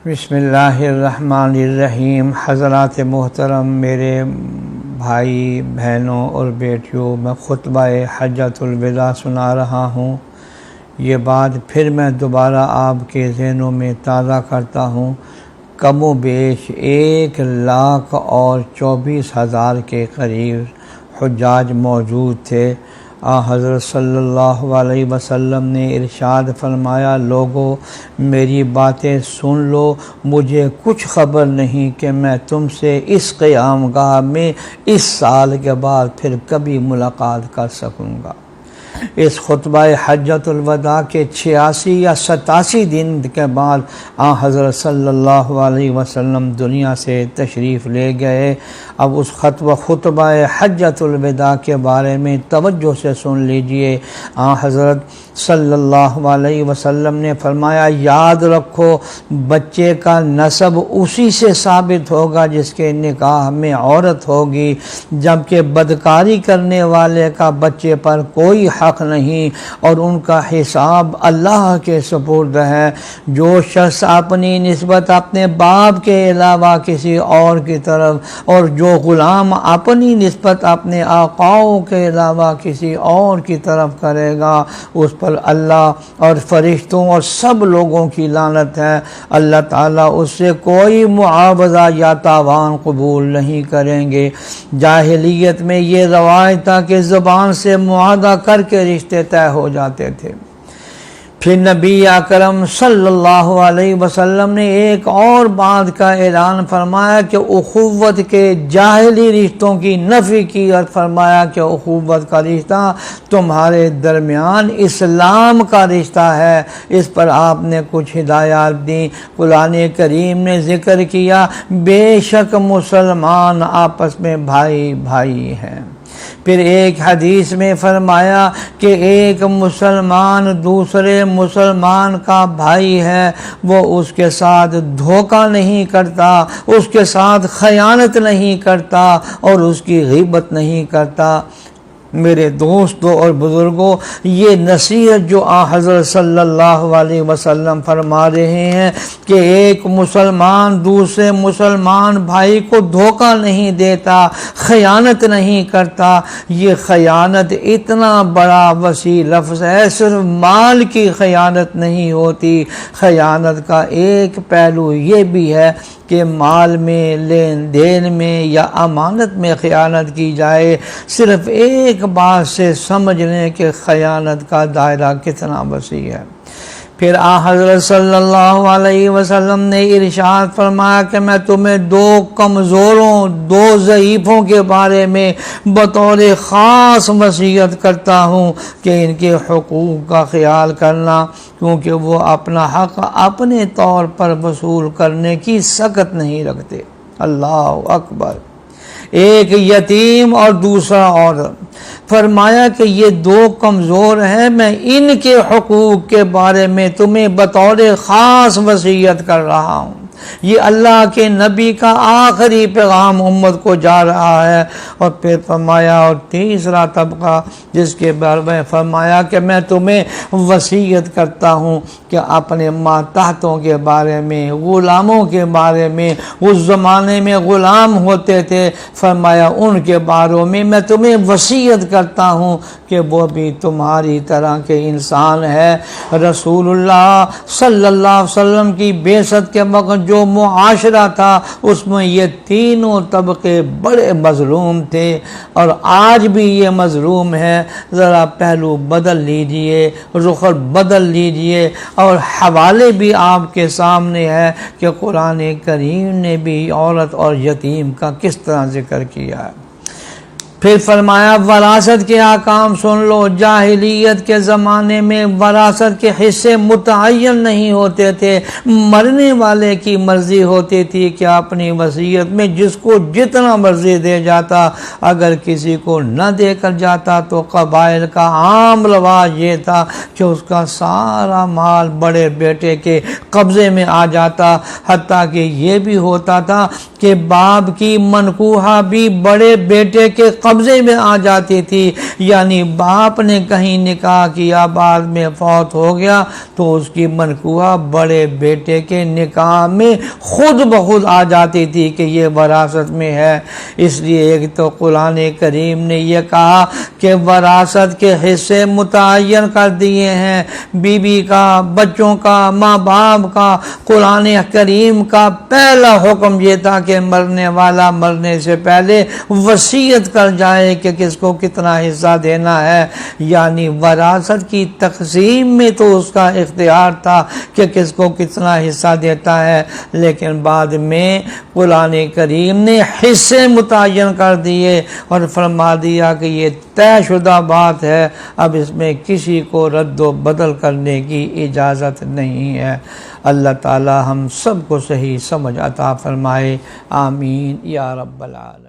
بسم اللہ الرحمن الرحیم۔ حضرات محترم، میرے بھائی بہنوں اور بیٹیوں، میں خطبہ حجۃ الوداع سنا رہا ہوں۔ یہ بات پھر میں دوبارہ آپ کے ذہنوں میں تازہ کرتا ہوں۔ کم و بیش 1,24,000 کے قریب حجاج موجود تھے۔ حضرت صلی اللہ علیہ وسلم نے ارشاد فرمایا، لوگو میری باتیں سن لو، مجھے کچھ خبر نہیں کہ میں تم سے اس قیام گاہ میں اس سال کے بعد پھر کبھی ملاقات کر سکوں گا۔ اس خطبہ حجۃ الوداع کے 86 یا 87 دن کے بعد حضرت صلی اللہ علیہ وسلم دنیا سے تشریف لے گئے۔ اب اس خطبہ حجۃ الوداع کے بارے میں توجہ سے سن لیجئے۔ حضرت صلی اللہ علیہ وسلم نے فرمایا، یاد رکھو بچے کا نسب اسی سے ثابت ہوگا جس کے نکاح میں عورت ہوگی، جبکہ بدکاری کرنے والے کا بچے پر کوئی حق نہیں اور ان کا حساب اللہ کے سپرد ہے۔ جو شخص اپنی نسبت اپنے باپ کے علاوہ کسی اور کی طرف اور جو غلام اپنی نسبت اپنے آقاؤں کے علاوہ کسی اور کی طرف کرے گا، اس پر اللہ اور فرشتوں اور سب لوگوں کی لعنت ہے۔ اللہ تعالیٰ اس سے کوئی معاوضہ یا تاوان قبول نہیں کریں گے۔ جاہلیت میں یہ روایت تھا کہ زبان سے معاہدہ کر کے رشتے طے ہو جاتے تھے۔ پھر نبی اکرم صلی اللہ علیہ وسلم نے ایک اور بات کا اعلان فرمایا کہ اخوت کے جاہلی رشتوں کی نفی کی اور فرمایا کہ اخوت کا رشتہ تمہارے درمیان اسلام کا رشتہ ہے۔ اس پر آپ نے کچھ ہدایات دیں۔ قرآن کریم نے ذکر کیا، بے شک مسلمان آپس میں بھائی بھائی ہیں۔ پھر ایک حدیث میں فرمایا کہ ایک مسلمان دوسرے مسلمان کا بھائی ہے، وہ اس کے ساتھ دھوکہ نہیں کرتا، اس کے ساتھ خیانت نہیں کرتا اور اس کی غیبت نہیں کرتا۔ میرے دوستوں اور بزرگوں، یہ نصیحت جو حضرت صلی اللہ علیہ وسلم فرما رہے ہیں کہ ایک مسلمان دوسرے مسلمان بھائی کو دھوکہ نہیں دیتا، خیانت نہیں کرتا، یہ خیانت اتنا بڑا وسیع لفظ ہے۔ صرف مال کی خیانت نہیں ہوتی، خیانت کا ایک پہلو یہ بھی ہے کہ مال میں، لین دین میں یا امانت میں خیانت کی جائے۔ صرف ایک بات سے سمجھ لیں کہ خیانت کا دائرہ کتنا وسیع ہے۔ پھر حضرت صلی اللہ علیہ وسلم نے ارشاد فرمایا کہ میں تمہیں دو کمزوروں، دو ضعیفوں کے بارے میں بطور خاص وصیت کرتا ہوں کہ ان کے حقوق کا خیال کرنا، کیونکہ وہ اپنا حق اپنے طور پر وصول کرنے کی سخت نہیں رکھتے۔ اللہ اکبر۔ ایک یتیم اور دوسرا عورت۔ فرمایا کہ یہ دو کمزور ہیں، میں ان کے حقوق کے بارے میں تمہیں بطور خاص وصیت کر رہا ہوں۔ یہ اللہ کے نبی کا آخری پیغام امت کو جا رہا ہے۔ اور پھر فرمایا، اور تیسرا طبقہ جس کے بارے میں فرمایا کہ میں تمہیں وصیت کرتا ہوں کہ اپنے ماتحتوں کے بارے میں، غلاموں کے بارے میں، اس زمانے میں غلام ہوتے تھے، فرمایا ان کے بارے میں تمہیں وصیت کرتا ہوں کہ وہ بھی تمہاری طرح کے انسان ہے۔ رسول اللہ صلی اللہ علیہ وسلم کی بعثت کے وقت جو معاشرہ تھا اس میں یہ تینوں طبقے بڑے مظلوم تھے اور آج بھی یہ مظلوم ہے۔ ذرا پہلو بدل لیجئے، رخ بدل لیجئے، اور حوالے بھی آپ کے سامنے ہے کہ قرآن کریم نے بھی عورت اور یتیم کا کس طرح ذکر کیا ہے۔ پھر فرمایا وراثت کے احکام سن لو۔ جاہلیت کے زمانے میں وراثت کے حصے متعین نہیں ہوتے تھے، مرنے والے کی مرضی ہوتی تھی کہ اپنی وصیت میں جس کو جتنا مرضی دے جاتا، اگر کسی کو نہ دے کر جاتا تو قبائل کا عام رواج یہ تھا کہ اس کا سارا مال بڑے بیٹے کے قبضے میں آ جاتا، حتیٰ کہ یہ بھی ہوتا تھا کہ باپ کی منکوحہ بھی بڑے بیٹے کے قبضے قبضے میں آ جاتی تھی، یعنی باپ نے کہیں نکاح کیا بعد میں فوت ہو گیا تو اس کی منقوہ بڑے بیٹے کے نکاح میں خود بخود آ جاتی تھی کہ یہ وراثت میں ہے۔ اس لیے ایک تو قرآن کریم نے یہ کہا کہ وراثت کے حصے متعین کر دیے ہیں، بیوی کا، بچوں کا، ماں باپ کا۔ قرآن کریم کا پہلا حکم یہ تھا کہ مرنے والا مرنے سے پہلے وصیت کر جائے کہ کس کو کتنا حصہ دینا ہے، یعنی وراثت کی تقسیم میں تو اس کا اختیار تھا کہ کس کو کتنا حصہ دیتا ہے، لیکن بعد میں قرآن کریم نے حصے متعین کر دیے اور فرما دیا کہ یہ طے شدہ بات ہے، اب اس میں کسی کو رد و بدل کرنے کی اجازت نہیں ہے۔ اللہ تعالی ہم سب کو صحیح سمجھ عطا فرمائے، آمین یا رب العالمین۔